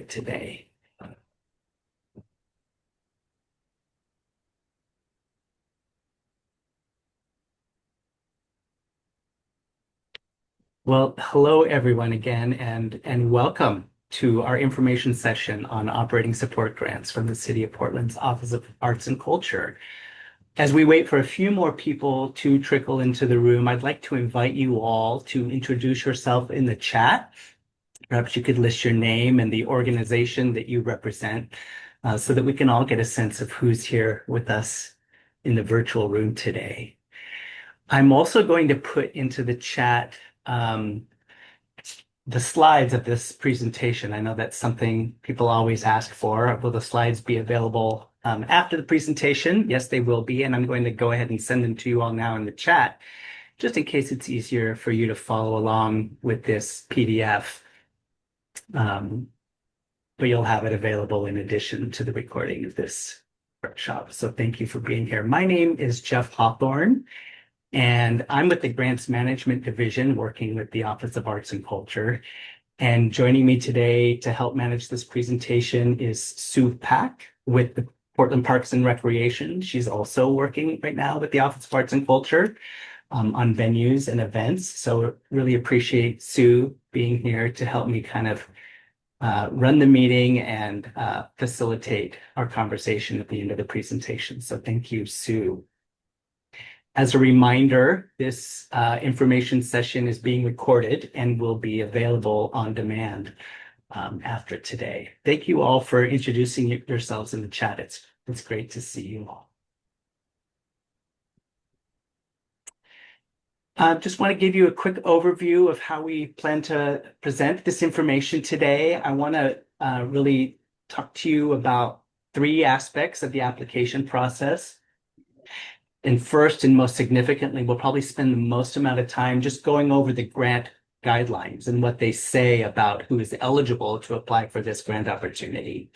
today. Well, hello everyone again, and welcome to our information session on operating support grants from the City of Portland's Office of Arts and Culture. As we wait for a few more people to trickle into the room, I'd like to invite you all to introduce yourself in the chat. Perhaps you could list your name and the organization that you represent, so that we can all get a sense of who's here with us in the virtual room today. I'm also going to put into the chat the slides of this presentation. I know that's something people always ask for. Will the slides be available after the presentation? Yes, they will be, and I'm going to go ahead and send them to you all now in the chat, just in case it's easier for you to follow along with this PDF. But you'll have it available in addition to the recording of this workshop. So thank you for being here. My name is Jeff Hawthorne, and I'm with the Grants Management Division working with the Office of Arts and Culture. And joining me today to help manage this presentation is Sue Pack with the Portland Parks and Recreation. She's also working right now with the Office of Arts and Culture on venues and events. So really appreciate Sue being here to help me kind of run the meeting and facilitate our conversation at the end of the presentation. So thank you, Sue. As a reminder, this information session is being recorded and will be available on demand after today. Thank you all for introducing yourselves in the chat. It's great to see you all. Just want to give you a quick overview of how we plan to present this information today. I want to really talk to you about three aspects of the application process. And first and most significantly, we'll probably spend the most amount of time just going over the grant guidelines and what they say about who is eligible to apply for this grant opportunity.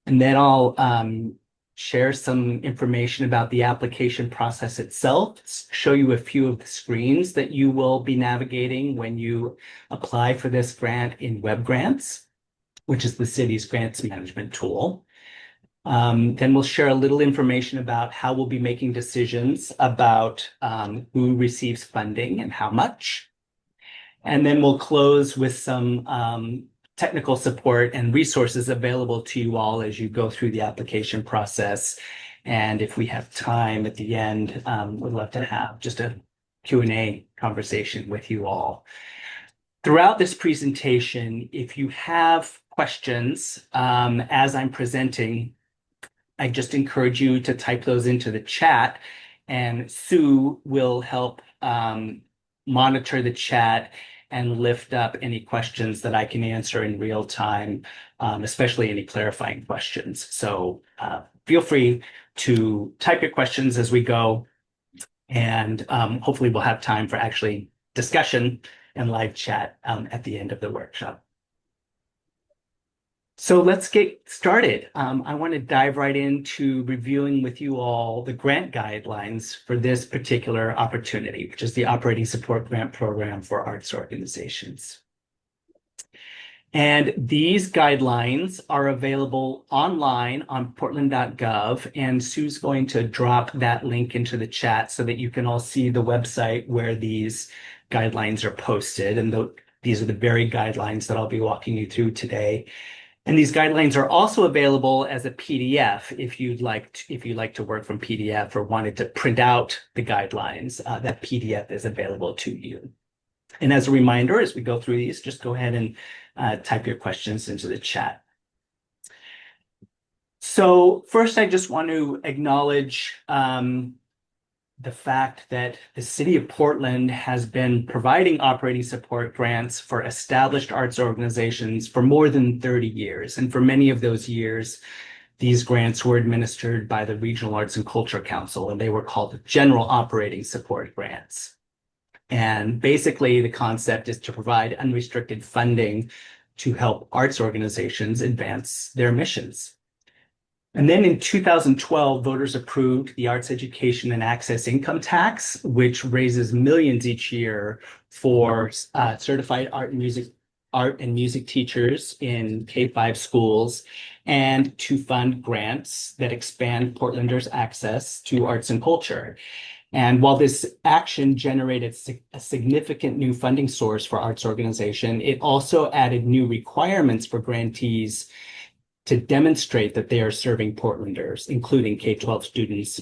And then I'll share some information about the application process itself, show you a few of the screens that you will be navigating when you apply for this grant in Web Grants, which is the city's grants management tool. Then we'll share a little information about how we'll be making decisions about who receives funding and how much. And then we'll close with some technical support and resources available to you all as you go through the application process. And if we have time at the end, we'd love to have just a Q&A conversation with you all. Throughout this presentation, if you have questions as I'm presenting, I just encourage you to type those into the chat, and Sue will help monitor the chat and lift up any questions that I can answer in real time, especially any clarifying questions. So feel free to type your questions as we go, and hopefully we'll have time for actually discussion and live chat at the end of the workshop. So let's get started. I want to dive right into reviewing with you all the grant guidelines for this particular opportunity, which is the Operating Support Grant Program for Arts Organizations. And these guidelines are available online on portland.gov, and Sue's going to drop that link into the chat so that you can all see the website where these guidelines are posted. And these are the very guidelines that I'll be walking you through today. And these guidelines are also available as a PDF if you'd like to work from PDF or wanted to print out the guidelines. That PDF is available to you. And as a reminder, as we go through these, just go ahead and type your questions into the chat. So first, I just want to acknowledge the fact that the City of Portland has been providing operating support grants for established arts organizations for more than 30 years. And for many of those years, these grants were administered by the Regional Arts and Culture Council, and they were called General Operating Support Grants. And basically, the concept is to provide unrestricted funding to help arts organizations advance their missions. And then in 2012, voters approved the Arts Education and Access Income Tax, which raises millions each year for certified art and music art and music teachers in K-5 schools and to fund grants that expand Portlanders' access to arts and culture. And while this action generated a significant new funding source for arts organization, it also added new requirements for grantees to demonstrate that they are serving Portlanders, including K-12 students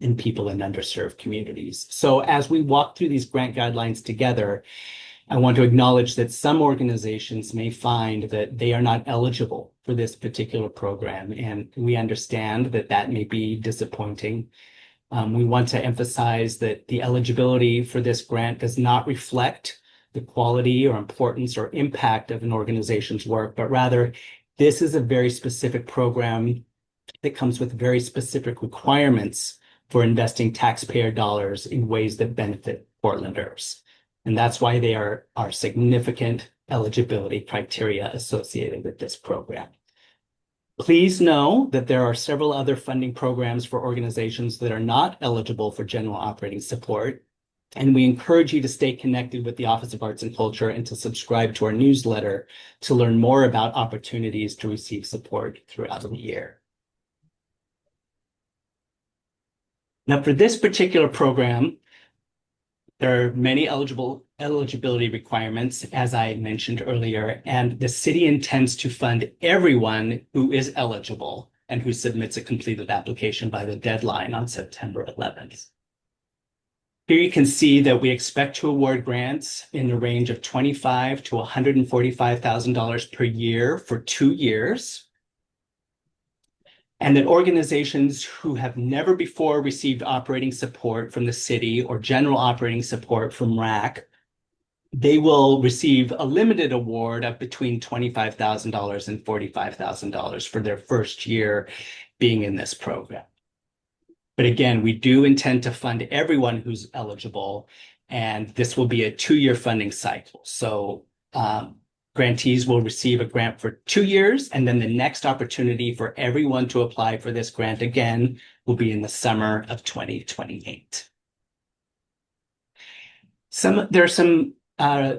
and people in underserved communities. So as we walk through these grant guidelines together, I want to acknowledge that some organizations may find that they are not eligible for this particular program, and we understand that that may be disappointing. We want to emphasize that the eligibility for this grant does not reflect the quality or importance or impact of an organization's work, but rather this is a very specific program that comes with very specific requirements for investing taxpayer dollars in ways that benefit Portlanders. And that's why they are significant eligibility criteria associated with this program. Please know that there are several other funding programs for organizations that are not eligible for general operating support. And we encourage you to stay connected with the Office of Arts and Culture and to subscribe to our newsletter to learn more about opportunities to receive support throughout the year. Now, for this particular program, there are many eligibility requirements, as I mentioned earlier, and the city intends to fund everyone who is eligible and who submits a completed application by the deadline on September 11th. Here you can see that we expect to award grants in the range of $25,000 to $145,000 per year for 2 years. And that organizations who have never before received operating support from the city or general operating support from RAC, they will receive a limited award of between $25,000 and $45,000 for their first year being in this program. But again, we do intend to fund everyone who's eligible, and this will be a 2-year funding cycle. So grantees will receive a grant for 2 years, and then the next opportunity for everyone to apply for this grant again will be in the summer of 2028. There are some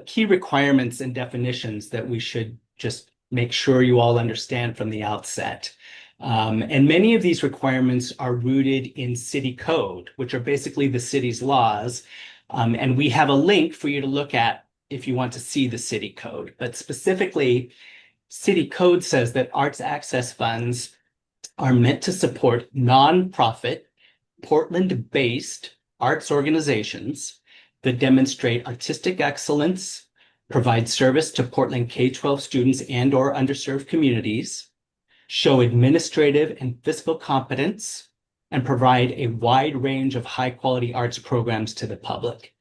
key requirements and definitions that we should just make sure you all understand from the outset. And many of these requirements are rooted in city code, which are basically the city's laws. And we have a link for you to look at if you want to see the city code. But specifically, city code says that arts access funds are meant to support nonprofit, Portland-based arts organizations that demonstrate artistic excellence, provide service to Portland K-12 students and or underserved communities, show administrative and fiscal competence, and provide a wide range of high-quality arts programs to the public.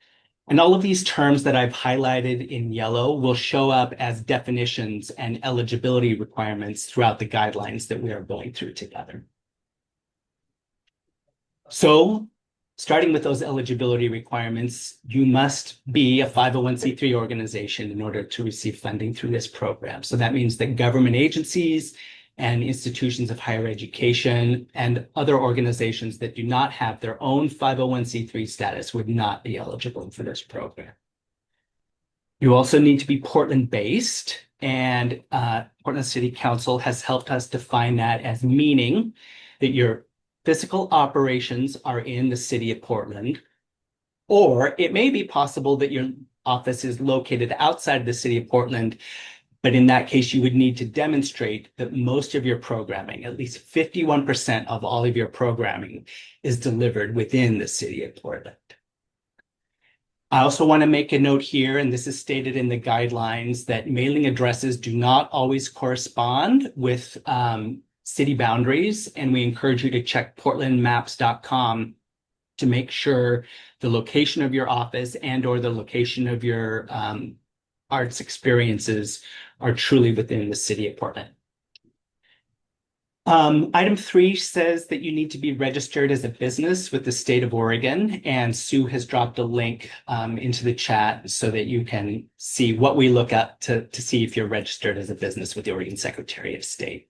And all of these terms that I've highlighted in yellow will show up as definitions and eligibility requirements throughout the guidelines that we are going through together. So, starting with those eligibility requirements, you must be a 501c3 organization in order to receive funding through this program. So that means that government agencies and institutions of higher education and other organizations that do not have their own 501c3 status would not be eligible for this program. You also need to be Portland-based, and Portland City Council has helped us define that as meaning that your physical operations are in the city of Portland, or it may be possible that your office is located outside of the city of Portland. But in that case, you would need to demonstrate that most of your programming, at least 51% of all of your programming, is delivered within the city of Portland. I also want to make a note here, and this is stated in the guidelines, that mailing addresses do not always correspond with city boundaries, and we encourage you to check portlandmaps.com to make sure the location of your office and or the location of your arts experiences are truly within the city of Portland. Item 3 says that you need to be registered as a business with the state of Oregon, and Sue has dropped a link into the chat so that you can see what we look at to see if you're registered as a business with the Oregon Secretary of State.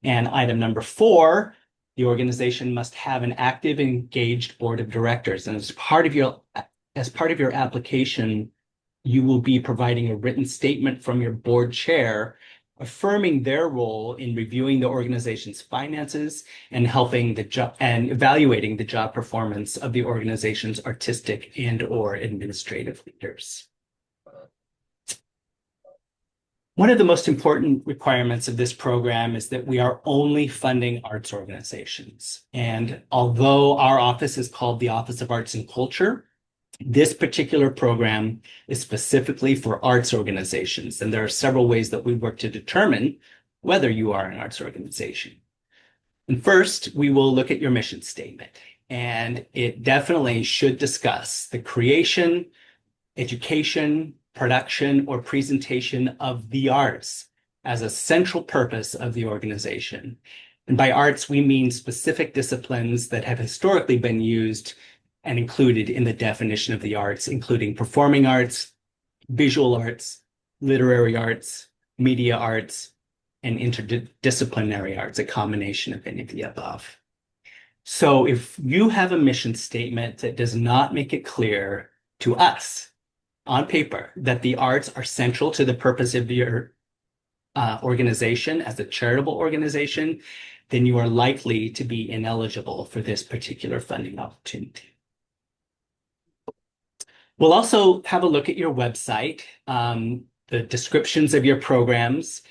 And item number 4, the organization must have an active, engaged board of directors. And as part of your application, you will be providing a written statement from your board chair affirming their role in reviewing the organization's finances and helping the job and evaluating the job performance of the organization's artistic and or administrative leaders. One of the most important requirements of this program is that we are only funding arts organizations. And although our office is called the Office of Arts and Culture, this particular program is specifically for arts organizations. And there are several ways that we work to determine whether you are an arts organization. And first, we will look at your mission statement. And it definitely should discuss the creation, education, production, or presentation of the arts as a central purpose of the organization. And by arts, we mean specific disciplines that have historically been used and included in the definition of the arts, including performing arts, visual arts, literary arts, media arts, and interdisciplinary arts, a combination of any of the above. So if you have a mission statement that does not make it clear to us on paper that the arts are central to the purpose of your organization as a charitable organization, then you are likely to be ineligible for this particular funding opportunity. We'll also have a look at your website, the descriptions of your programs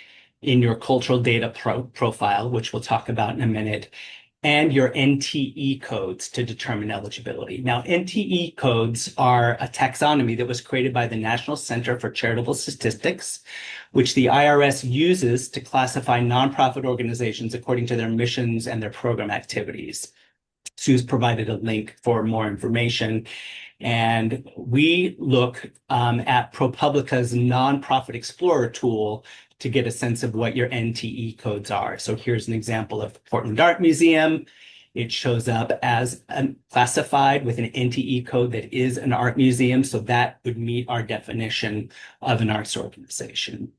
in your cultural data profile, which we'll talk about in a minute, and your NTE codes to determine eligibility. Now, NTE codes are a taxonomy that was created by the National Center for Charitable Statistics, which the IRS uses to classify nonprofit organizations according to their missions and their program activities. Sue's provided a link for more information. And we look at ProPublica's Nonprofit Explorer tool to get a sense of what your NTE codes are. So here's an example of Portland Art Museum. It shows up as classified with an NTE code that is an art museum. So that would meet our definition of an arts organization.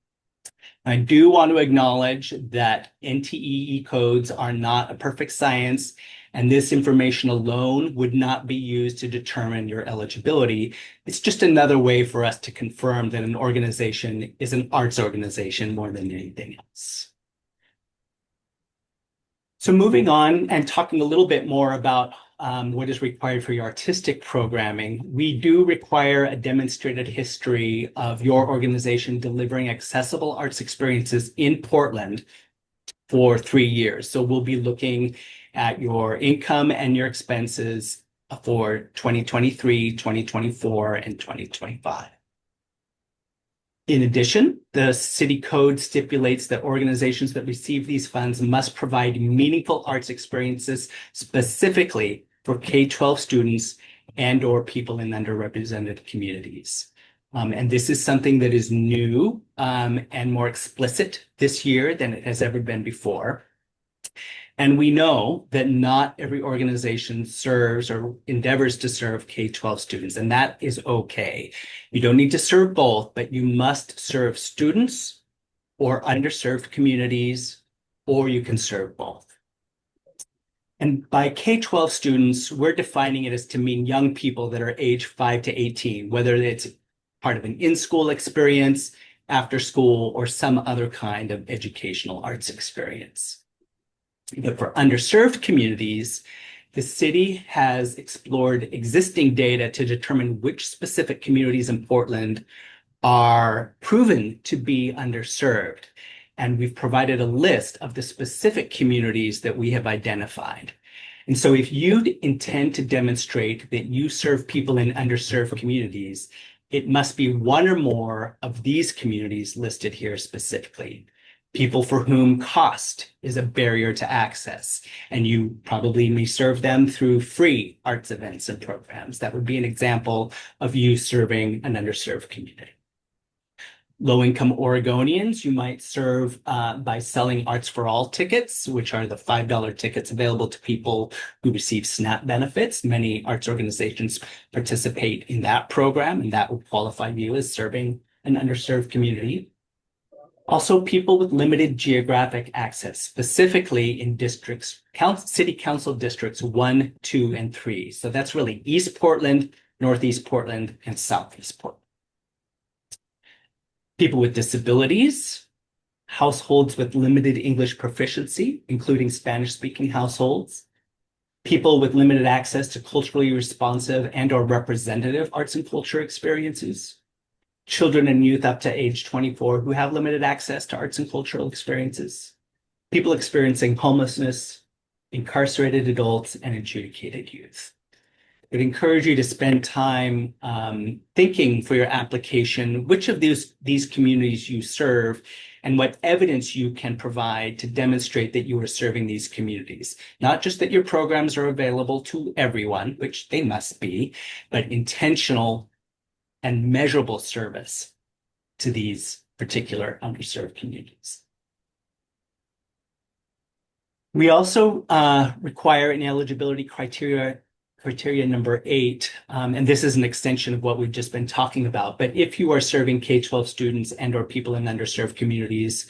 I do want to acknowledge that NTE codes are not a perfect science, and this information alone would not be used to determine your eligibility. It's just another way for us to confirm that an organization is an arts organization more than anything else. So moving on and talking a little bit more about what is required for your artistic programming, we do require a demonstrated history of your organization delivering accessible arts experiences in Portland for 3 years. So we'll be looking at your income and your expenses for 2023, 2024, and 2025. In addition, the city code stipulates that organizations that receive these funds must provide meaningful arts experiences specifically for K-12 students and or people in underrepresented communities. And this is something that is new and more explicit this year than it has ever been before. And we know that not every organization serves or endeavors to serve K-12 students, and that is okay. You don't need to serve both, but you must serve students or underserved communities, or you can serve both. And by K-12 students, we're defining it as to mean young people that are age 5 to 18, whether it's part of an in-school experience, after school, or some other kind of educational arts experience. But for underserved communities, the city has explored existing data to determine which specific communities in Portland are proven to be underserved. And we've provided a list of the specific communities that we have identified. And so if you intend to demonstrate that you serve people in underserved communities, it must be one or more of these communities listed here specifically. People for whom cost is a barrier to access, and you probably may serve them through free arts events and programs. That would be an example of you serving an underserved community. Low-income Oregonians, you might serve by selling Arts for All tickets, which are the $5 tickets available to people who receive SNAP benefits. Many arts organizations participate in that program, and that will qualify you as serving an underserved community. Also, people with limited geographic access, specifically in districts, city council districts 1, 2, and 3. So that's really East Portland, Northeast Portland, and Southeast Portland. people with disabilities, households with limited English proficiency, including Spanish-speaking households, people with limited access to culturally responsive and/or representative arts and culture experiences, children and youth up to age 24 who have limited access to arts and cultural experiences, people experiencing homelessness, incarcerated adults, and adjudicated youth. I'd encourage you to spend time thinking for your application which of these communities you serve and what evidence you can provide to demonstrate that you are serving these communities. Not just that your programs are available to everyone, which they must be, but intentional and measurable service to these particular underserved communities. We also require an eligibility criteria number 8, and this is an extension of what we've just been talking about. But if you are serving K-12 students and/or people in underserved communities,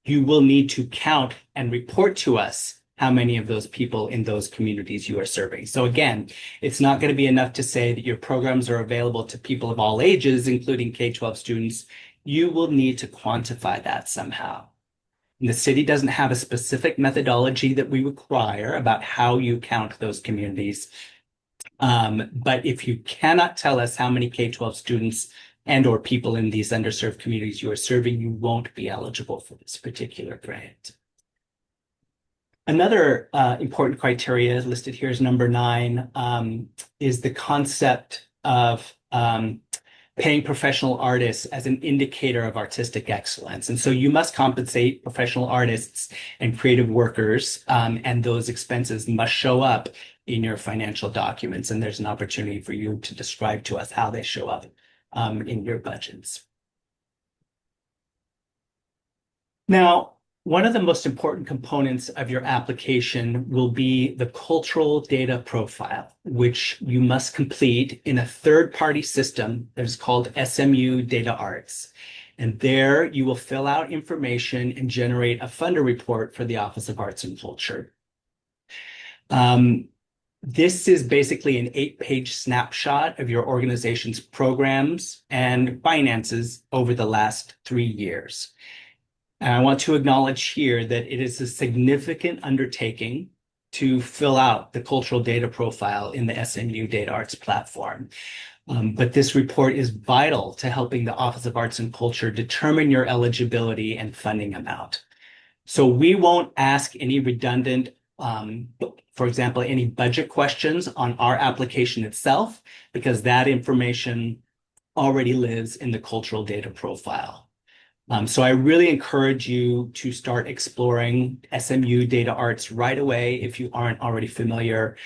you will need to count and report to us how many of those people in those communities you are serving. So again, it's not going to be enough to say that your programs are available to people of all ages, including K-12 students. You will need to quantify that somehow. And the city doesn't have a specific methodology that we require about how you count those communities. But if you cannot tell us how many K-12 students and/or people in these underserved communities you are serving, you won't be eligible for this particular grant. Another important criteria listed here is number 9, is the concept of paying professional artists as an indicator of artistic excellence. And so you must compensate professional artists and creative workers, and those expenses must show up in your financial documents. And there's an opportunity for you to describe to us how they show up in your budgets. Now, one of the most important components of your application will be the cultural data profile, which you must complete in a third-party system that is called SMU Data Arts. And there you will fill out information and generate a funder report for the Office of Arts and Culture. This is basically an 8-page snapshot of your organization's programs and finances over the last 3 years. And I want to acknowledge here that it is a significant undertaking to fill out the cultural data profile in the SMU Data Arts platform. But this report is vital to helping the Office of Arts and Culture determine your eligibility and funding amount. So we won't ask any redundant, for example, any budget questions on our application itself, because that information already lives in the cultural data profile. So I really encourage you to start exploring SMU Data Arts right away if you aren't already familiar.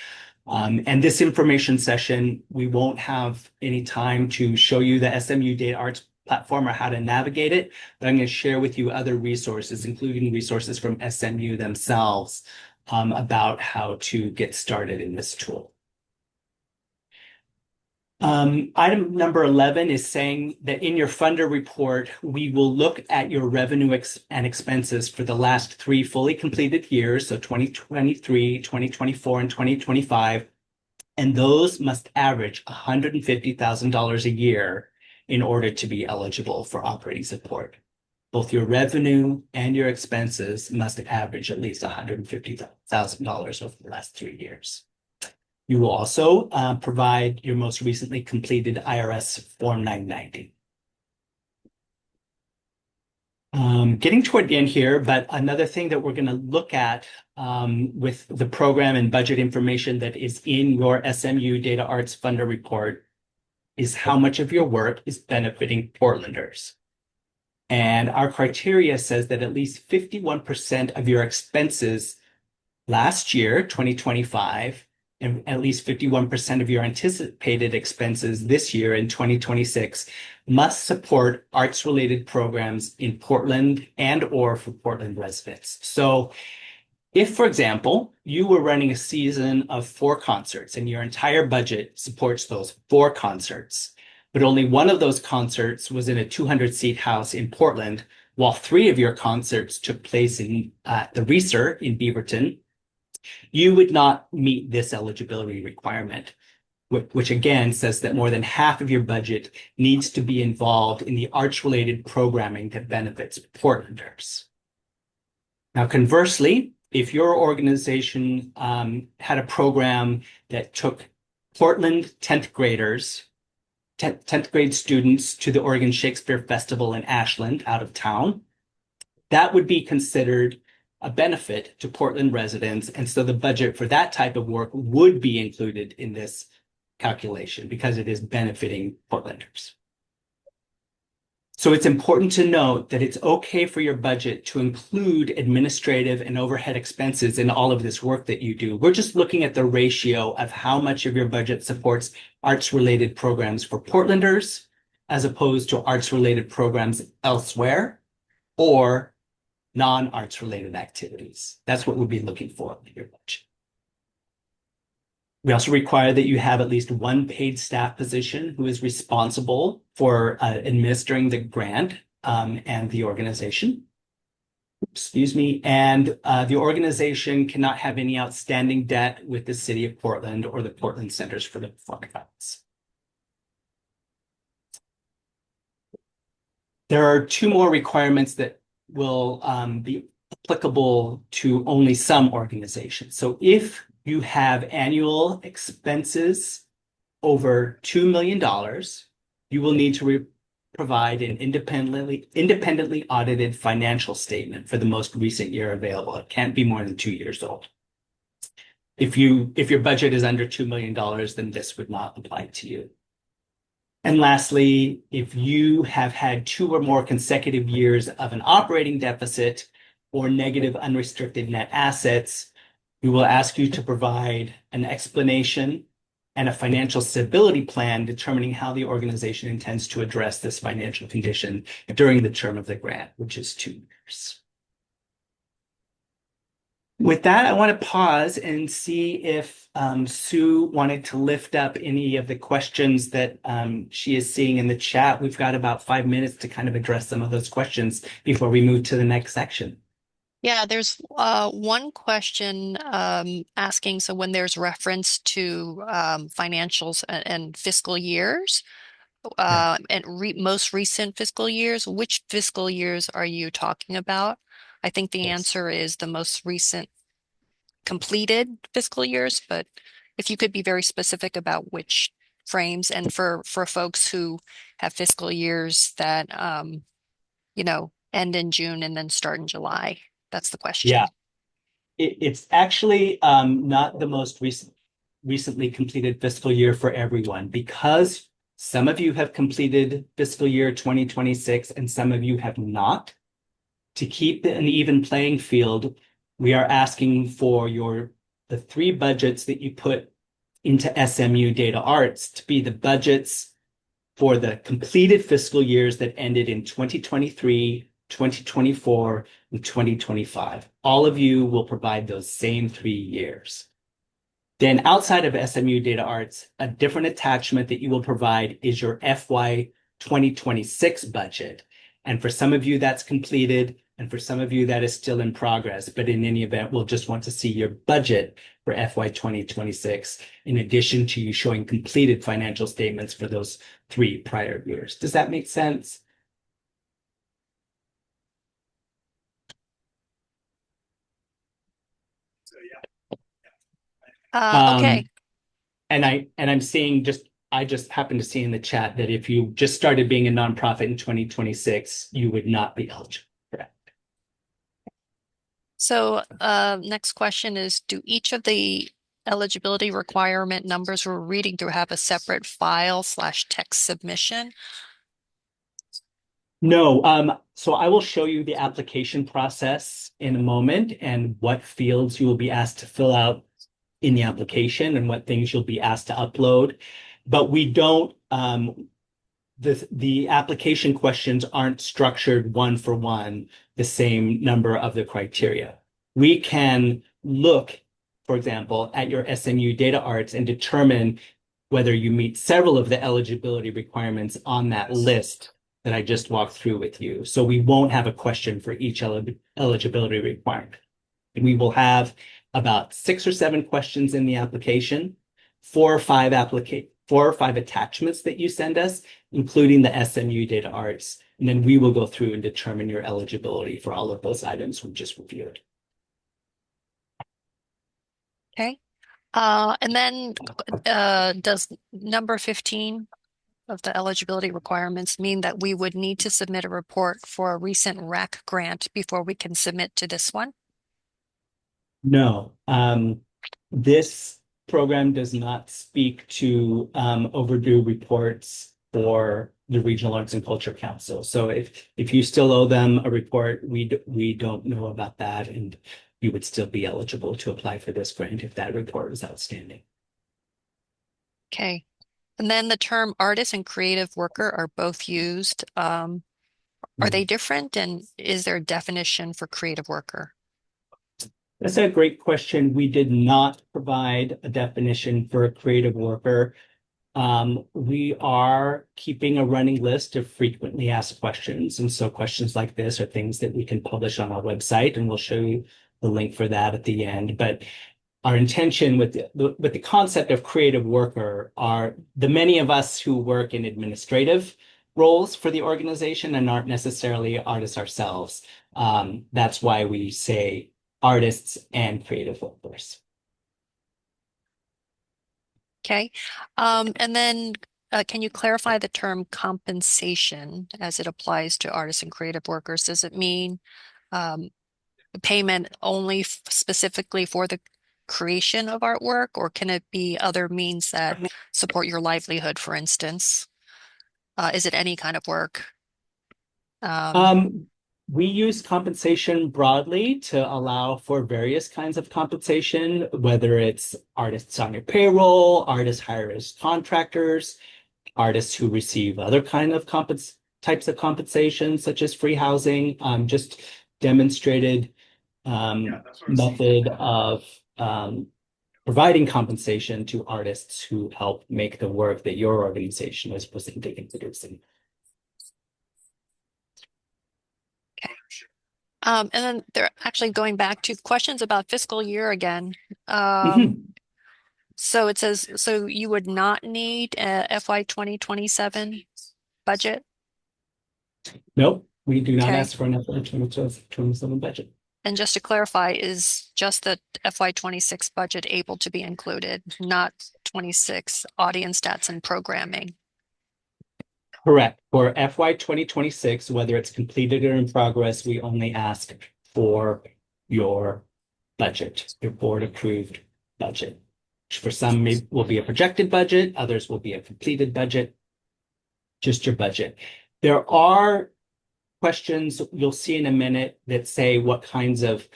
And this information session, we won't have any time to show you the SMU Data Arts platform or how to navigate it, but I'm going to share with you other resources, including resources from SMU themselves, about how to get started in this tool. Item number 11 is saying that in your funder report, we will look at your revenue and expenses for the last 3 fully completed years, so 2023, 2024, and 2025, and those must average $150,000 a year in order to be eligible for operating support. Both your revenue and your expenses must average at least $150,000 over the last 3 years. You will also provide your most recently completed IRS Form 990. Getting toward the end here, but another thing that we're going to look at with the program and budget information that is in your SMU Data Arts Funder report is how much of your work is benefiting Portlanders. And our criteria says that at least 51% of your expenses last year, 2025, and at least 51% of your anticipated expenses this year in 2026 must support arts-related programs in Portland and/or for Portland residents. So if, for example, you were running a season of 4 concerts and your entire budget supports those 4 concerts, but only one of those concerts was in a 200-seat house in Portland, while 3 of your concerts took place in the Reser in Beaverton, you would not meet this eligibility requirement. which again says that more than half of your budget needs to be involved in the arts-related programming that benefits Portlanders. Now, conversely, if your organization had a program that took Portland 10th graders, 10th grade students to the Oregon Shakespeare Festival in Ashland out of town, that would be considered a benefit to Portland residents. And so the budget for that type of work would be included in this calculation because it is benefiting Portlanders. So it's important to note that it's okay for your budget to include administrative and overhead expenses in all of this work that you do. We're just looking at the ratio of how much of your budget supports arts-related programs for Portlanders as opposed to arts-related programs elsewhere or non-arts related activities. That's what we'll be looking for in your budget. We also require that you have at least one paid staff position who is responsible for administering the grant and the organization. Excuse me. And the organization cannot have any outstanding debt with the City of Portland or the Portland Centers for the Performing Arts. There are two more requirements that will be applicable to only some organizations. So if you have annual expenses over $2 million, you will need to provide an independently audited financial statement for the most recent year available. It can't be more than 2 years old. If your budget is under $2 million, then this would not apply to you. And lastly, if you have had 2 or more consecutive years of an operating deficit or negative unrestricted net assets, we will ask you to provide an explanation and a financial stability plan determining how the organization intends to address this financial condition during the term of the grant, which is 2 years. With that, I want to pause and see if Sue wanted to lift up any of the questions that she is seeing in the chat. We've got about 5 minutes to kind of address some of those questions before we move to the next section. Yeah, there's one question asking, so when there's reference to financials and fiscal years, and most recent fiscal years, which fiscal years are you talking about? I think the answer is the most recent completed fiscal years, but if you could be very specific about which frames, and for folks who have fiscal years that end in June and then start in July. That's the question. Yeah, it's actually not the most recently completed fiscal year for everyone, because some of you have completed fiscal year 2026 and some of you have not. To keep an even playing field, we are asking for the 3 budgets that you put into SMU Data Arts to be the budgets for the completed fiscal years that ended in 2023, 2024, and 2025. All of you will provide those same 3 years. Then outside of SMU Data Arts, a different attachment that you will provide is your FY 2026 budget. And for some of you that's completed, and for some of you that is still in progress. But in any event, we'll just want to see your budget for FY 2026, in addition to you showing completed financial statements for those 3 prior years. Does that make sense? Okay. And I'm seeing I just happened to see in the chat that if you just started being a nonprofit in 2026, you would not be eligible. Correct. So next question is, do each of the eligibility requirement numbers we're reading through have a separate file/text submission? No. So I will show you the application process in a moment and what fields you will be asked to fill out in the application and what things you'll be asked to upload. But we don't, the application questions aren't structured one for one, the same number of the criteria. We can look, for example, at your SMU Data Arts and determine whether you meet several of the eligibility requirements on that list that I just walked through with you. So we won't have a question for each eligibility requirement. We will have about 6 or 7 questions in the application, four or five attachments that you send us, including the SMU data arts. And then we will go through and determine your eligibility for all of those items we just reviewed. Okay. And then does number 15 of the eligibility requirements mean that we would need to submit a report for a recent RAC grant before we can submit to this one? No, this program does not speak to overdue reports for the Regional Arts and Culture Council. So if you still owe them a report, we don't know about that, and you would still be eligible to apply for this grant if that report was outstanding. Okay. And then the term artist and creative worker are both used. Are they different? And is there a definition for creative worker? That's a great question. We did not provide a definition for a creative worker. We are keeping a running list of frequently asked questions. And so questions like this are things that we can publish on our website, and we'll show you the link for that at the end. But our intention with the concept of creative worker are the many of us who work in administrative roles for the organization and aren't necessarily artists ourselves. That's why we say artists and creative workers. Okay. And then can you clarify the term compensation as it applies to artists and creative workers? Does it mean payment only specifically for the creation of artwork, or can it be other means that support your livelihood, for instance? Is it any kind of work? We use compensation broadly to allow for various kinds of compensation, whether it's artists on your payroll, artists hired as contractors, artists who receive other kind of types of compensation, such as free housing. Just demonstrated method of providing compensation to artists who help make the work that your organization is presenting and producing. Okay. And then they're actually going back to questions about fiscal year again. So it says, so you would not need a FY 2027 budget? Nope, we do not Okay. ask for an FY 2027 budget. And just to clarify, is just the FY26 budget able to be included, not 26 audience stats and programming? Correct. For FY 2026, whether it's completed or in progress, we only ask for your budget, your board approved budget. For some will be a projected budget, others will be a completed budget, just your budget. There are questions you'll see in a minute that say what kinds of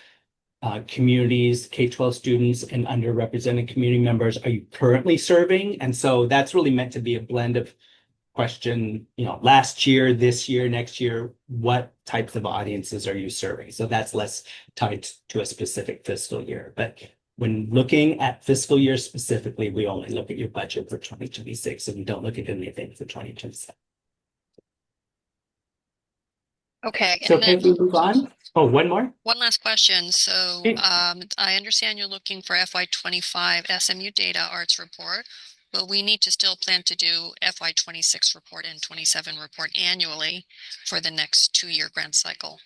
communities, K-12 students, and underrepresented community members are you currently serving? And so that's really meant to be a blend of question, last year, this year, next year, what types of audiences are you serving? So that's less tied to a specific fiscal year. But when looking at fiscal year specifically, we only look at your budget for 2026, and we don't look at anything for 2027. Okay. So can we move on? Oh, one more? One last question. So I understand you're looking for FY25 SMU data arts report, but we need to still plan to do FY26 report and 27 report annually for the next 2-year grant cycle.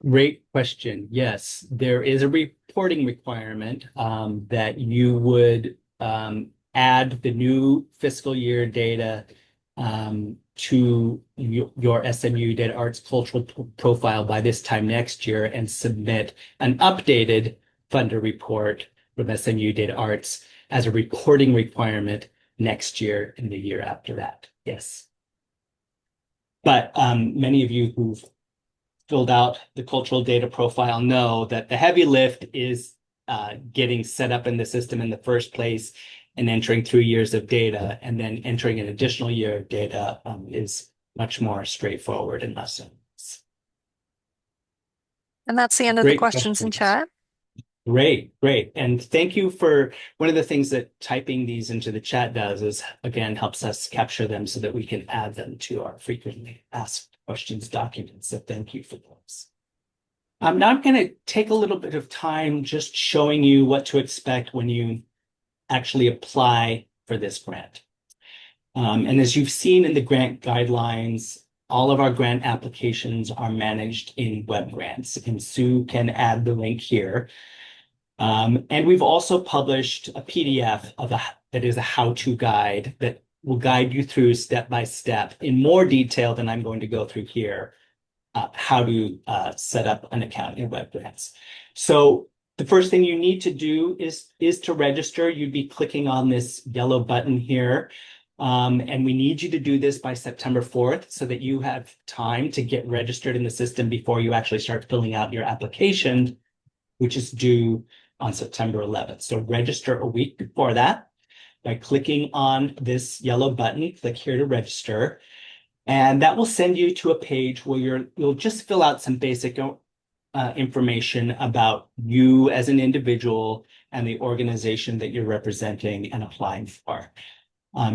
Great question. Yes, there is a reporting requirement that you would add the new fiscal year data to your SMU Data Arts Cultural Profile by this time next year and submit an updated funder report from SMU Data Arts as a reporting requirement next year and the year after that. Yes. But many of you who've filled out the cultural data profile know that the heavy lift is getting set up in the system in the first place and entering 3 years of data, and then entering an additional year of data is much more straightforward and less. And that's the end of the questions in chat. Great. And thank you for one of the things that typing these into the chat does is, again, helps us capture them so that we can add them to our frequently asked questions documents. So thank you for those. Now I'm going to take a little bit of time just showing you what to expect when you actually apply for this grant. And as you've seen in the grant guidelines, all of our grant applications are managed in web grants, and Sue can add the link here. And we've also published a PDF that is a how-to guide that will guide you through step by step in more detail than I'm going to go through here, how to set up an account in web grants. So the first thing you need to do is to register. You'd be clicking on this yellow button here. And we need you to do this by September 4th so that you have time to get registered in the system before you actually start filling out your application, which is due on September 11th. So register a week before that by clicking on this yellow button. Click here to register. And that will send you to a page where you'll just fill out some basic information about you as an individual and the organization that you're representing and applying for.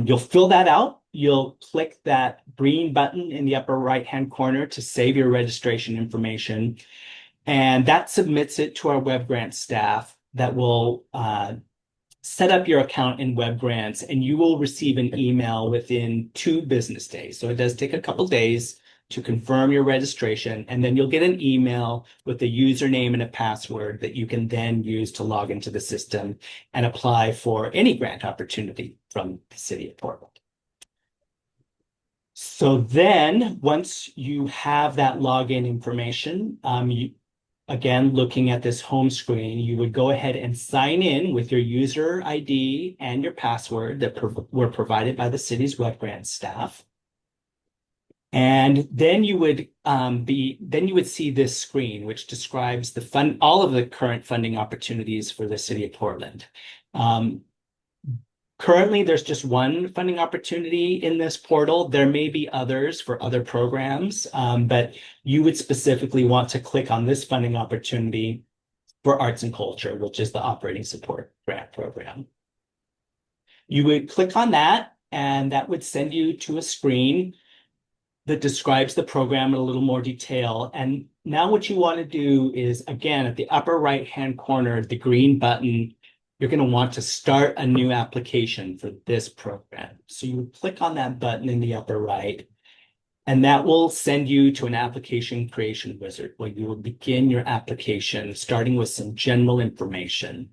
You'll fill that out. You'll click that green button in the upper right-hand corner to save your registration information. And that submits it to our web grant staff that will set up your account in web grants, and you will receive an email within 2 business days. So it does take a couple days to confirm your registration, and then you'll get an email with a username and a password that you can then use to log into the system and apply for any grant opportunity from the city of Portland. So then once you have that login information, again, looking at this home screen, you would go ahead and sign in with your user ID and your password that were provided by the city's web grant staff. And then you would see this screen, which describes all of the current funding opportunities for the city of Portland. Currently, there's just one funding opportunity in this portal. There may be others for other programs, but you would specifically want to click on this funding opportunity for arts and culture, which is the operating support grant program. You would click on that, and that would send you to a screen that describes the program in a little more detail. And now what you want to do is, again, at the upper right-hand corner, the green button, you're going to want to start a new application for this program. So you would click on that button in the upper right, and that will send you to an application creation wizard where you will begin your application, starting with some general information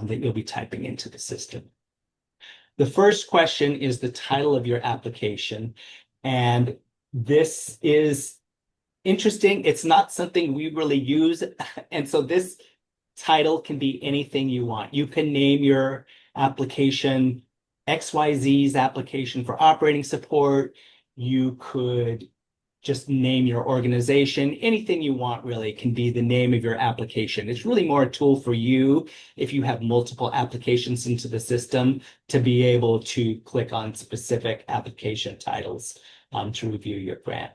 that you'll be typing into the system. The first question is the title of your application, and this is interesting. It's not something we really use, and so this title can be anything you want. You can name your application XYZ's application for operating support. You could just name your organization. Anything you want really can be the name of your application. It's really more a tool for you if you have multiple applications into the system to be able to click on specific application titles to review your grant.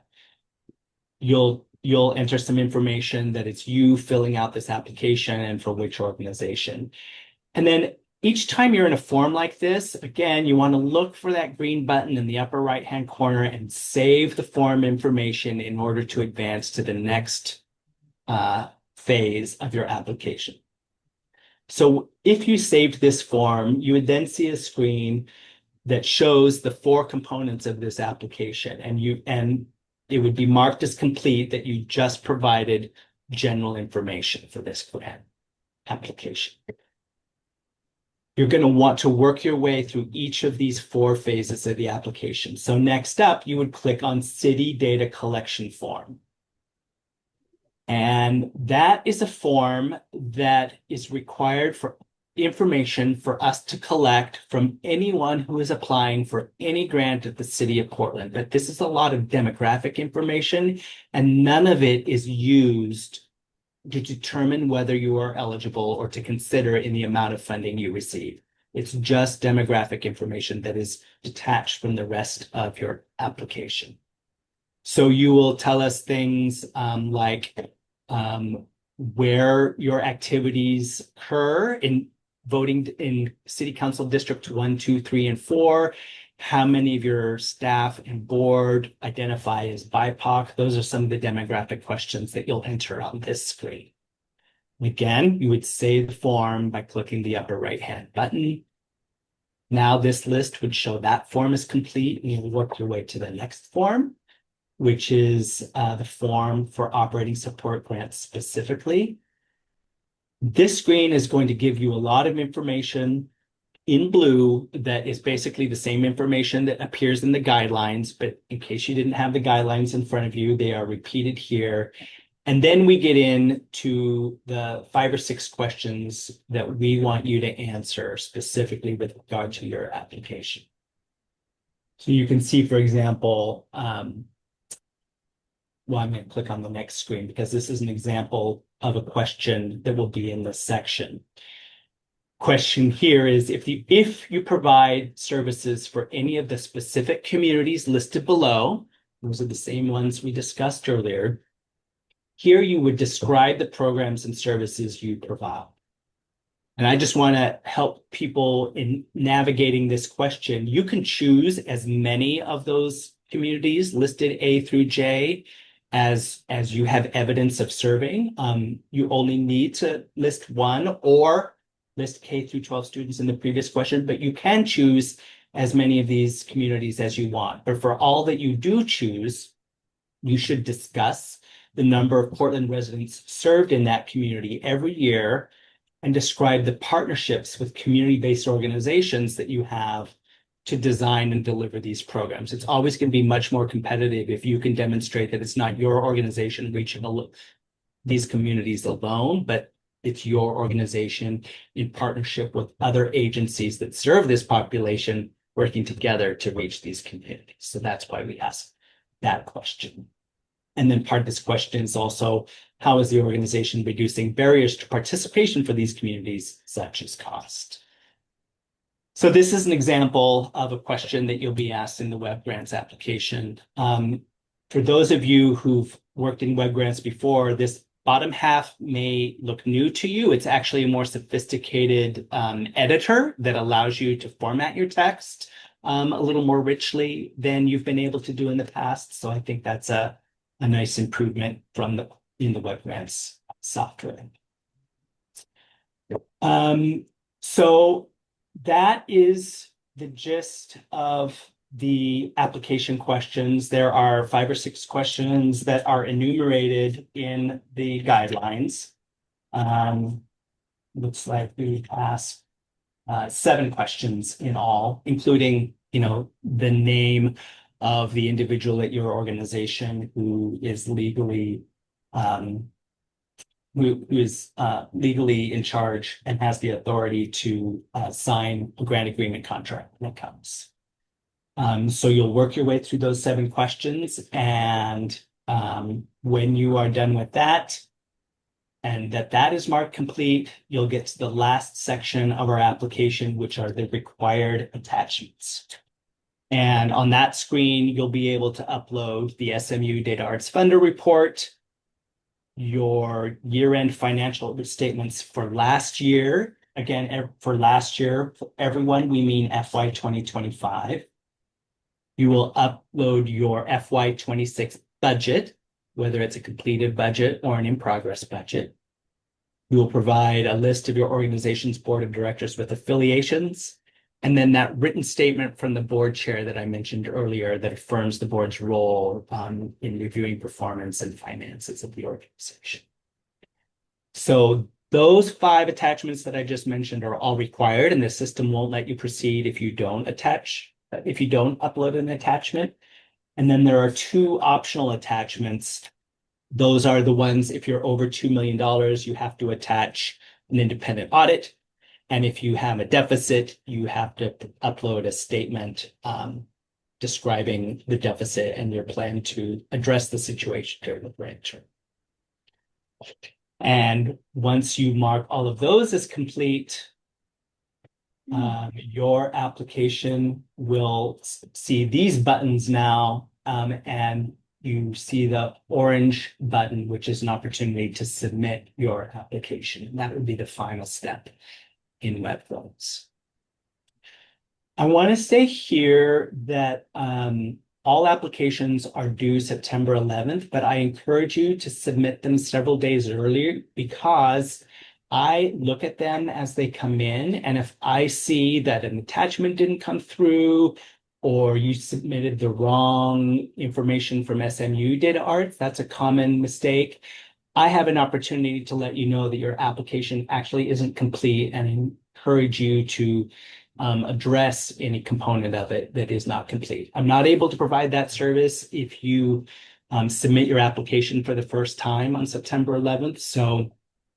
You'll enter some information that it's you filling out this application and for which organization. And then each time you're in a form like this, again, you want to look for that green button in the upper right-hand corner and save the form information in order to advance to the next phase of your application. So if you saved this form, you would then see a screen that shows the 4 components of this application, and it would be marked as complete that you just provided general information for this grant application. You're going to want to work your way through each of these 4 phases of the application. So next up, you would click on City Data Collection Form. And that is a form that is required for information for us to collect from anyone who is applying for any grant at the city of Portland. But this is a lot of demographic information, and none of it is used to determine whether you are eligible or to consider in the amount of funding you receive. It's just demographic information that is detached from the rest of your application. So you will tell us things like where your activities occur in voting in City Council District 1, 2, 3, and 4, how many of your staff and board identify as BIPOC. Those are some of the demographic questions that you'll enter on this screen. Again, you would save the form by clicking the upper right-hand button. Now this list would show that form is complete, and you work your way to the next form, which is the form for operating support grants specifically. This screen is going to give you a lot of information in blue that is basically the same information that appears in the guidelines, but in case you didn't have the guidelines in front of you, they are repeated here. And then we get into the 5 or 6 questions that we want you to answer specifically with regard to your application. So you can see, for example, well, I'm going to click on the next screen because this is an example of a question that will be in this section. Question here is if you provide services for any of the specific communities listed below, those are the same ones we discussed earlier, here you would describe the programs and services you provide. And I just want to help people in navigating this question. You can choose as many of those communities listed A through J as you have evidence of serving. You only need to list one or list K through 12 students in the previous question, but you can choose as many of these communities as you want. But for all that you do choose, you should discuss the number of Portland residents served in that community every year and describe the partnerships with community-based organizations that you have to design and deliver these programs. It's always going to be much more competitive if you can demonstrate that it's not your organization reaching these communities alone, but it's your organization in partnership with other agencies that serve this population working together to reach these communities. So that's why we ask that question. And then part of this question is also, how is the organization reducing barriers to participation for these communities, such as cost? So this is an example of a question that you'll be asked in the web grants application. For those of you who've worked in web grants before, this bottom half may look new to you. It's actually a more sophisticated editor that allows you to format your text a little more richly than you've been able to do in the past. So I think that's a nice improvement in the web grants software. So that is the gist of the application questions. There are 5 or 6 questions that are enumerated in the guidelines. Looks like we asked 7 questions in all, including, the name of the individual at your organization who is legally legally in charge and has the authority to sign a grant agreement contract when it comes. So you'll work your way through those 7 questions, and when you are done with that, and that is marked complete, you'll get to the last section of our application, which are the required attachments. And on that screen, you'll be able to upload the SMU Data Arts Funder report, your year-end financial statements for last year. Again, for last year, for everyone, we mean FY 2025. You will upload your FY26 budget, whether it's a completed budget or an in-progress budget. You will provide a list of your organization's board of directors with affiliations, and then that written statement from the board chair that I mentioned earlier that affirms the board's role in reviewing performance and finances of the organization. So those 5 attachments that I just mentioned are all required, and the system won't let you proceed if you don't upload an attachment. And then there are 2 optional attachments. Those are the ones, if you're over $2 million, you have to attach an independent audit. And if you have a deficit, you have to upload a statement describing the deficit and your plan to address the situation during the grant term. And once you mark all of those as complete, your application will see these buttons now, and you see the orange button, which is an opportunity to submit your application. And that would be the final step in WebFlows. I want to say here that all applications are due September 11th, but I encourage you to submit them several days earlier because I look at them as they come in, and if I see that an attachment didn't come through, or you submitted the wrong information from SMU Data Arts, that's a common mistake. I have an opportunity to let you know that your application actually isn't complete and encourage you to address any component of it that is not complete. I'm not able to provide that service if you submit your application for the first time on September 11th. So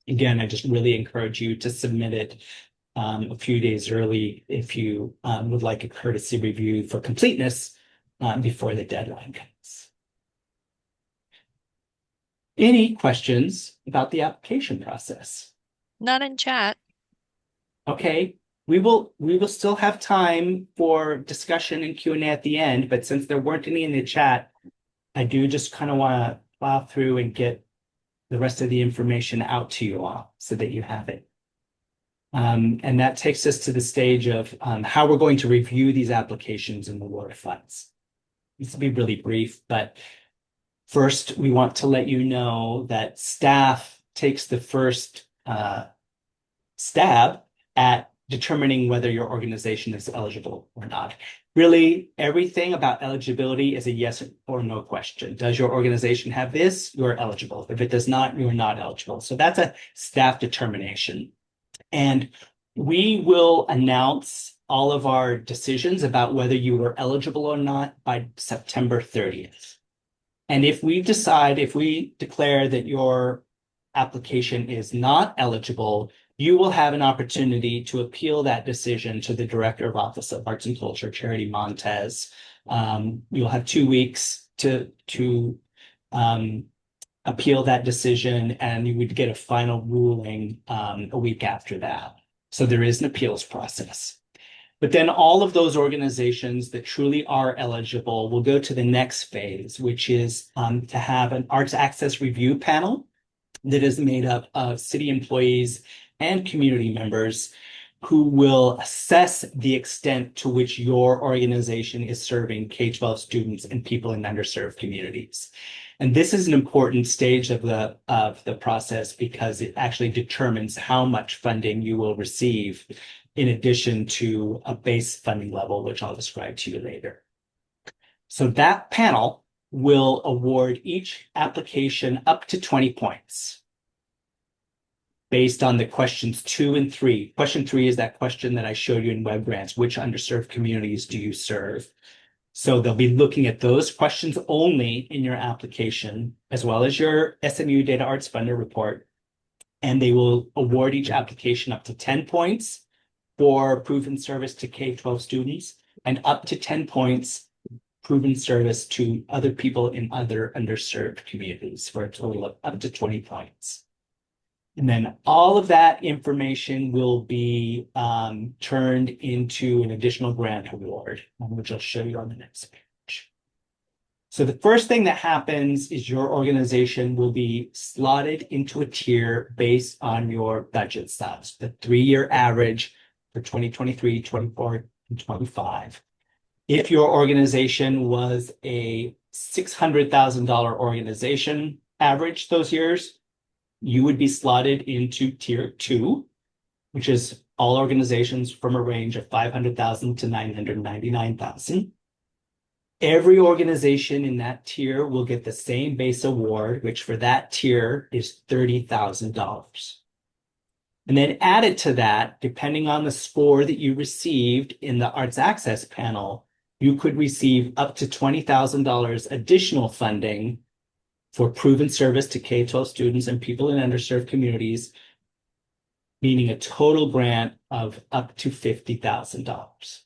again, I just really encourage you to submit it a few days early if you would like a courtesy review for completeness before the deadline comes. Any questions about the application process? Not in chat. Okay, we will still have time for discussion and Q&A at the end, but since there weren't any in the chat, I do just kind of want to plow through and get the rest of the information out to you all so that you have it. And that takes us to the stage of how we're going to review these applications and award funds. This will be really brief, but first we want to let you know that staff takes the first stab at determining whether your organization is eligible or not. Really, everything about eligibility is a yes or no question. Does your organization have this? You're eligible. If it does not, you're not eligible. So that's a staff determination. And we will announce all of our decisions about whether you were eligible or not by September 30th. And if we declare that your application is not eligible, you will have an opportunity to appeal that decision to the Director of Office of Arts and Culture, Charity Montez. You'll have 2 weeks to appeal that decision, and you would get a final ruling a week after that. So there is an appeals process. But then all of those organizations that truly are eligible will go to the next phase, which is to have an arts access review panel that is made up of city employees and community members who will assess the extent to which your organization is serving K-12 students and people in underserved communities. And this is an important stage of the process because it actually determines how much funding you will receive in addition to a base funding level, which I'll describe to you later. So that panel will award each application up to 20 points based on the questions 2 and 3. Question 3 is that question that I showed you in web grants. Which underserved communities do you serve? So they'll be looking at those questions only in your application, as well as your SMU Data Arts Funder report. And they will award each application up to 10 points for proven service to K-12 students and up to 10 points proven service to other people in other underserved communities for a total of up to 20 points. And then all of that information will be turned into an additional grant award, which I'll show you on the next page. So the first thing that happens is your organization will be slotted into a tier based on your budget size, the 3-year average for 2023, 24, and 25. If your organization was a $600,000 organization average those years, you would be slotted into tier 2, which is all organizations from a range of 500,000 to 999,000. Every organization in that tier will get the same base award, which for that tier is $30,000. And then added to that, depending on the score that you received in the Arts Access panel, you could receive up to $20,000 additional funding for proven service to K-12 students and people in underserved communities, meaning a total grant of up to $50,000.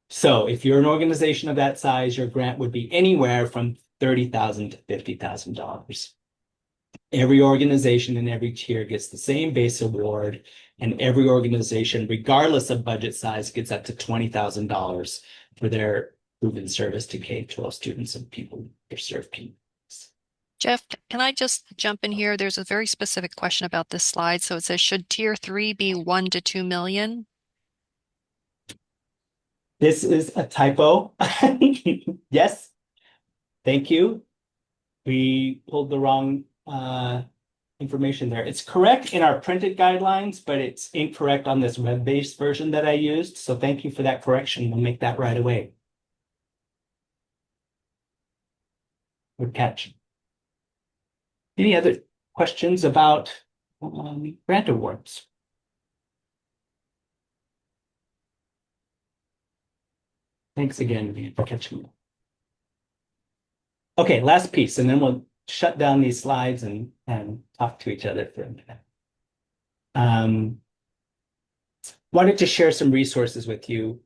So if you're an organization of that size, your grant would be anywhere from $30,000 to $50,000. Every organization in every tier gets the same base award, and every organization, regardless of budget size, gets up to $20,000 for their proven service to K-12 students and people in underserved communities. Jeff, can I just jump in here? There's a very specific question about this slide. So it says, should tier 3 be 1 to 2 million? This is a typo. Yes, thank you. We pulled the wrong information there. It's correct in our printed guidelines, but it's incorrect on this web-based version that I used. So thank you for that correction. We'll make that right away. Good catch. Any other questions about grant awards? Thanks again, Ian, for catching me. Okay, last piece, and then we'll shut down these slides and talk to each other for a minute. Wanted to share some resources with you.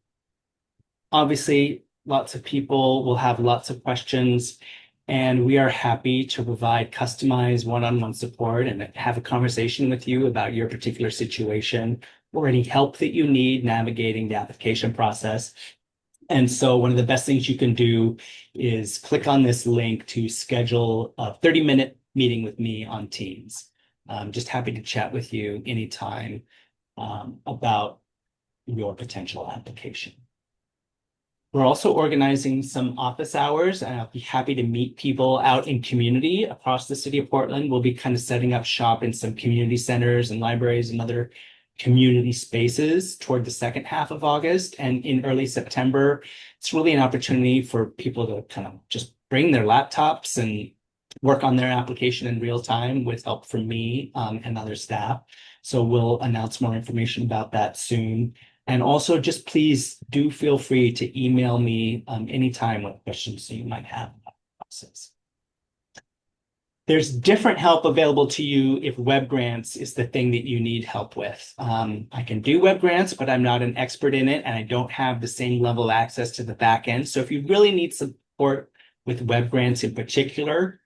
Obviously, lots of people will have lots of questions, and we are happy to provide customized one-on-one support and have a conversation with you about your particular situation or any help that you need navigating the application process. And so one of the best things you can do is click on this link to schedule a 30-minute meeting with me on Teams. I'm just happy to chat with you anytime about your potential application. We're also organizing some office hours, and I'll be happy to meet people out in community across the city of Portland. We'll be kind of setting up shop in some community centers and libraries and other community spaces toward the second half of August. And in early September, it's really an opportunity for people to kind of just bring their laptops and work on their application in real time with help from me and other staff. So we'll announce more information about that soon. And also just please do feel free to email me anytime with questions that you might have about the process. There's different help available to you if web grants is the thing that you need help with. I can do web grants, but I'm not an expert in it, and I don't have the same level of access to the back end. So if you really need support with web grants in particular,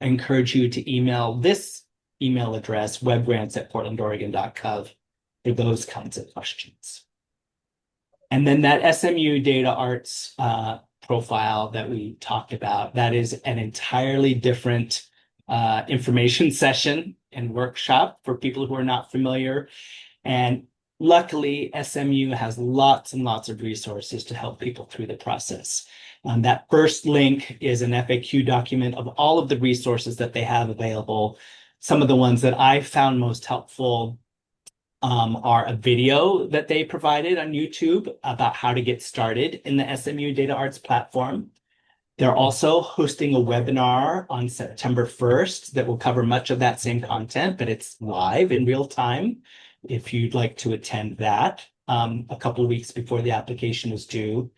I encourage you to email this email address, webgrants@portlandoregon.gov, for those kinds of questions. And then that SMU Data Arts profile that we talked about, that is an entirely different information session and workshop for people who are not familiar. And luckily, SMU has lots and lots of resources to help people through the process. That first link is an FAQ document of all of the resources that they have available. Some of the ones that I found most helpful are a video that they provided on YouTube about how to get started in the SMU Data Arts platform. They're also hosting a webinar on September 1st that will cover much of that same content, but it's live in real time if you'd like to attend that a couple of weeks before the application is due.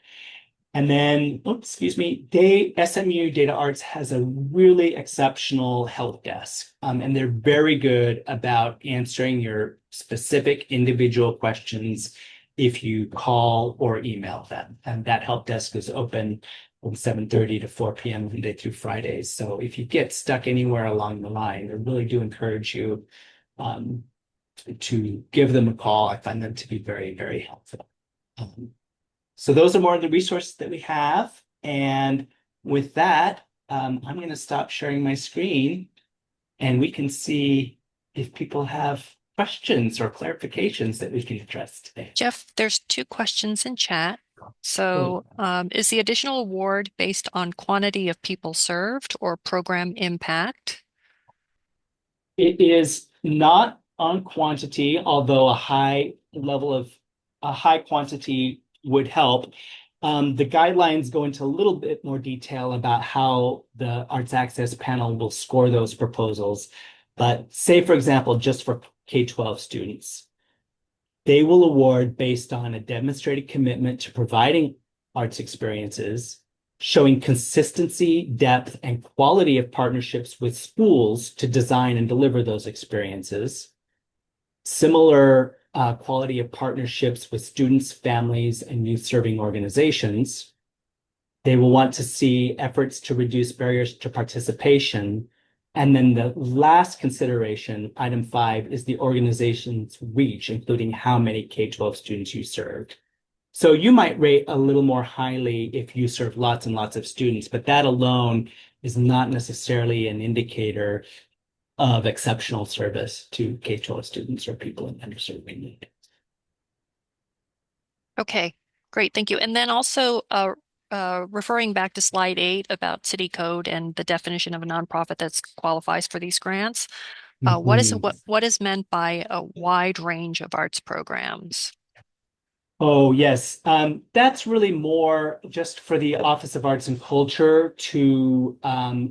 And then, SMU Data Arts has a really exceptional help desk, and they're very good about answering your specific individual questions if you call or email them. And that help desk is open from 7:30 to 4 p.m. Monday through Fridays. So if you get stuck anywhere along the line, I really do encourage you to give them a call. I find them to be very, very helpful. So those are more of the resources that we have. And with that, I'm going to stop sharing my screen and we can see if people have questions or clarifications that we can address today. Jeff, there's two questions in chat. So, is the additional award based on quantity of people served or program impact? It is not on quantity, although a high quantity would help. The guidelines go into a little bit more detail about how the Arts Access panel will score those proposals. But say, for example, just for K-12 students, they will award based on a demonstrated commitment to providing arts experiences, showing consistency, depth, and quality of partnerships with schools to design and deliver those experiences, similar quality of partnerships with students, families, and youth-serving organizations. They will want to see efforts to reduce barriers to participation. And then the last consideration, item 5, is the organization's reach, including how many K-12 students you served. So you might rate a little more highly if you serve lots and lots of students, but that alone is not necessarily an indicator of exceptional service to K-12 students or people in underserved communities. Okay, great, thank you. And then also referring back to slide 8 about city code and the definition of a nonprofit that qualifies for these grants. Mhm. What is meant by a wide range of arts programs? Oh, yes. That's really more just for the Office of Arts and Culture to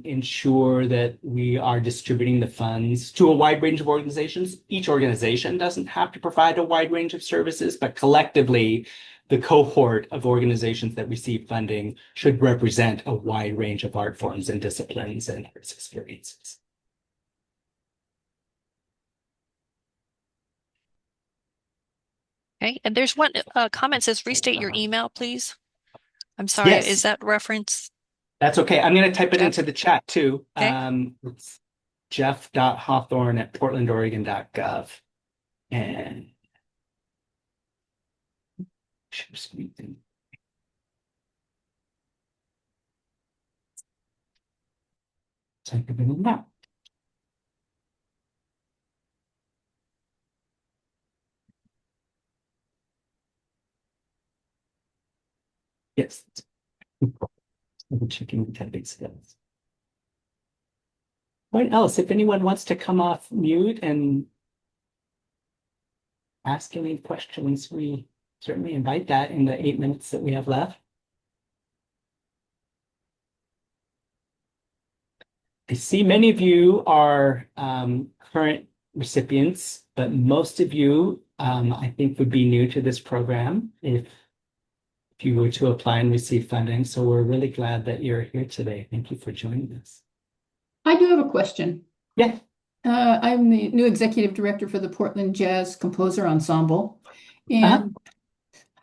ensure that we are distributing the funds to a wide range of organizations. Each organization doesn't have to provide a wide range of services, but collectively, the cohort of organizations that receive funding should represent a wide range of art forms and disciplines and arts experiences. Okay, and there's one comment says restate your email, please. I'm sorry, is Yes, that reference that's okay. I'm going to type it into Jeff? the chat too. Okay. It's jeff.hawthorne@portlandoregon.gov. And share screen thing. Type it in now. Yes. I'm checking the typing skills. What else? If anyone wants to come off mute and ask any questions, we certainly invite that in the 8 minutes that we have left. I see many of you are current recipients, but most of you, I think, would be new to this program if you were to apply and receive funding. So we're really glad that you're here today. Thank you for joining us. I do have a question. Yeah. I'm the new executive director for the Portland Jazz Composer Ensemble. Uh-huh. And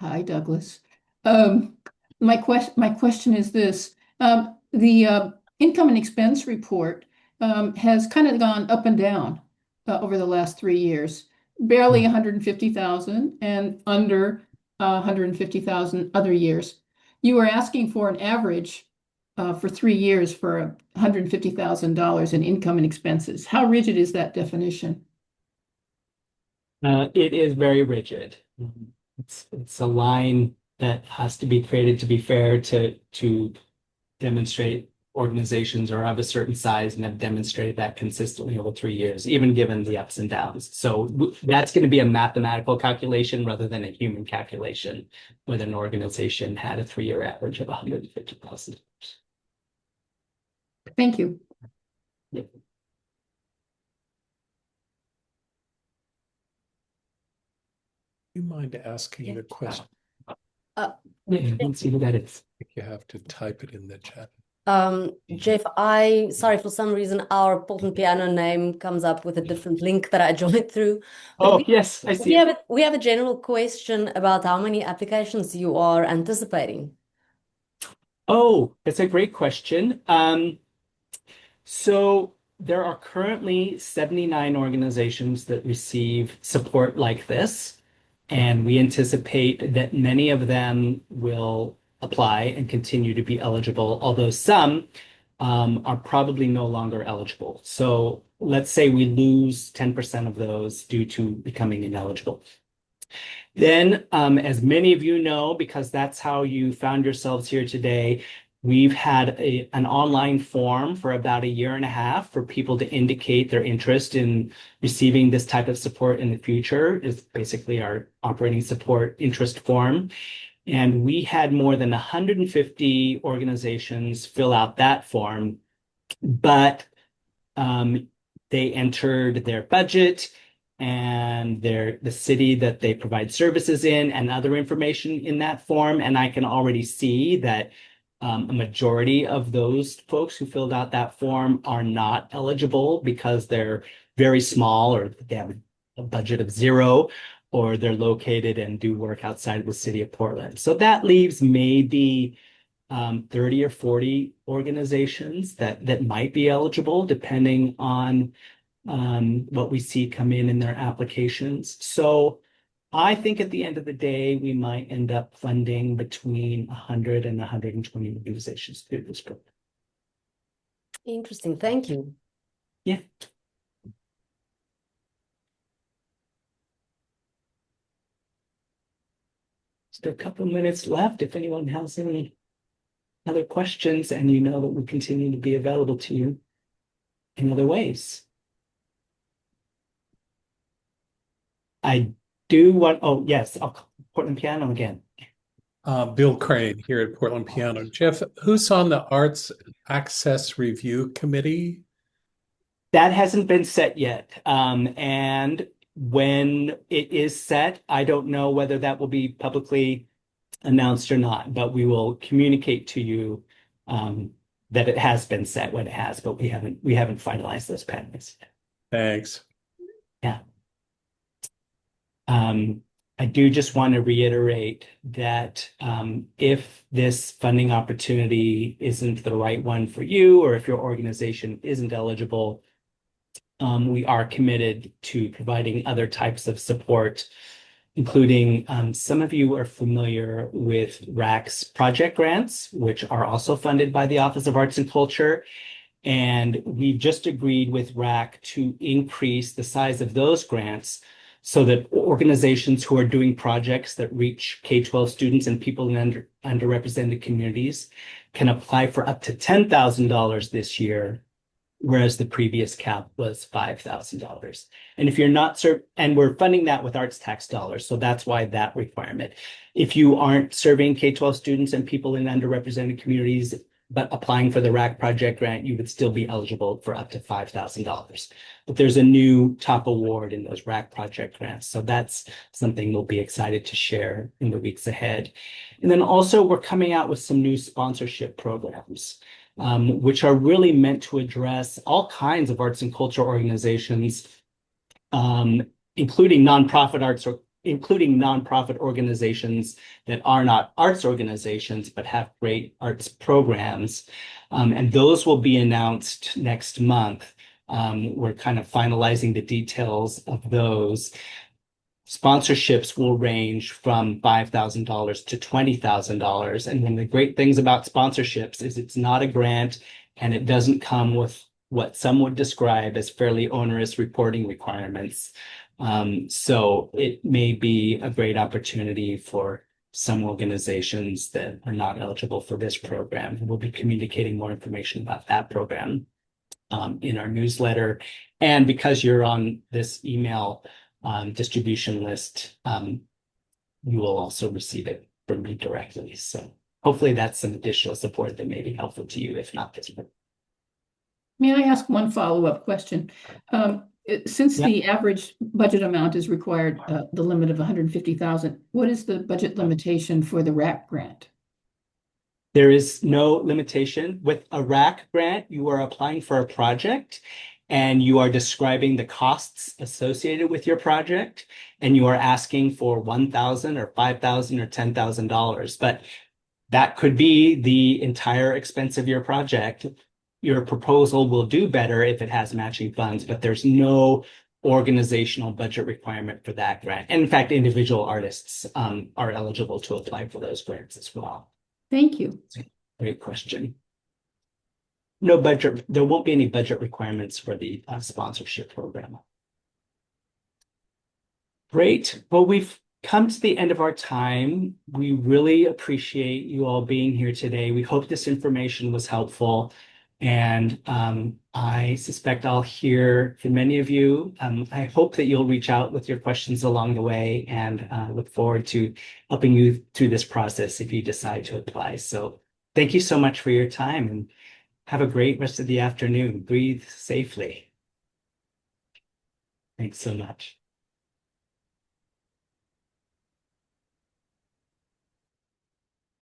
hi, Douglas. My question is this. The income and expense report has kind of gone up and down over the last 3 years. Barely 150,000 and under 150,000 other years. You were asking for an average for 3 years for $150,000 in income and expenses. How rigid is that definition? It is very rigid. It's a line that has to be created to be fair to demonstrate organizations are of a certain size and have demonstrated that consistently over 3 years, even given the ups and downs. So that's going to be a mathematical calculation rather than a human calculation, whether an organization had a 3-year average of $150,000. Thank you. Yep. You mind asking the question? Yeah, let's see who that is. I think you have to type it in the chat. Jeff, sorry, for some reason our Portland Piano name comes up with a different link that I joined through. But Oh, yes, I see. we have a general question about how many applications you are anticipating. Oh, that's a great question. So there are currently 79 organizations that receive support like this, and we anticipate that many of them will apply and continue to be eligible, although some are probably no longer eligible. So let's say we lose 10% of those due to becoming ineligible. Then, as many of you know, because that's how you found yourselves here today, we've had an online form for about a year and a half for people to indicate their interest in receiving this type of support in the future. It's basically our operating support interest form. And we had more than 150 organizations fill out that form, but they entered their budget and the city that they provide services in and other information in that form. And I can already see that a majority of those folks who filled out that form are not eligible because they're very small or they have a budget of zero or they're located and do work outside of the city of Portland. So that leaves maybe 30 or 40 organizations that might be eligible depending on what we see come in their applications. So I think at the end of the day, we might end up funding between 100 and 120 organizations through this program. Interesting. Thank you. Yeah. Just a couple minutes left. If anyone has any other questions and you know that we continue to be available to you in other ways. I do want, oh, yes, I'll call Portland Piano again. Bill Crane here at Portland Piano. Jeff, who's on the Arts Access Review Committee? That hasn't been set yet. And when it is set, I don't know whether that will be publicly announced or not, but we will communicate to you that it has been set when it has, but we haven't finalized those patterns yet. Thanks. Yeah. I do just want to reiterate that if this funding opportunity isn't the right one for you, or if your organization isn't eligible, we are committed to providing other types of support, including some of you are familiar with RAC's project grants, which are also funded by the Office of Arts and Culture. And we've just agreed with RAC to increase the size of those grants so that organizations who are doing projects that reach K-12 students and people in underrepresented communities can apply for up to $10,000 this year, whereas the previous cap was $5,000. And if you're not and we're funding that with arts tax dollars, so that's why that requirement. If you aren't serving K-12 students and people in underrepresented communities, but applying for the RAC project grant, you would still be eligible for up to $5,000. But there's a new top award in those RAC project grants. So that's something we'll be excited to share in the weeks ahead. And then also we're coming out with some new sponsorship programs, which are really meant to address all kinds of arts and culture organizations, including nonprofit organizations that are not arts organizations, but have great arts programs. And those will be announced next month. We're kind of finalizing the details of those. Sponsorships will range from $5,000 to $20,000. And one of the great things about sponsorships is it's not a grant and it doesn't come with what some would describe as fairly onerous reporting requirements. So it may be a great opportunity for some organizations that are not eligible for this program. We'll be communicating more information about that program in our newsletter. And because you're on this email distribution list, you will also receive it from me directly. So hopefully that's some additional support that may be helpful to you, if not this one. May I ask one follow-up question? Since the average budget amount is required, the limit of 150,000, what is the budget limitation for the RAC grant? There is no limitation. With a RAC grant, you are applying for a project and you are describing the costs associated with your project, and you are asking for $1,000 or $5,000 or $10,000. But that could be the entire expense of your project. Your proposal will do better if it has matching funds, but there's no organizational budget requirement for that grant. And in fact, individual artists are eligible to apply for those grants as well. Thank you. Great question. No budget, there won't be any budget requirements for the sponsorship program. Great. Well, we've come to the end of our time. We really appreciate you all being here today. We hope this information was helpful. And I suspect I'll hear from many of you. I hope that you'll reach out with your questions along the way, and look forward to helping you through this process if you decide to apply. So thank you so much for your time, and have a great rest of the afternoon. Breathe safely. Thanks so much.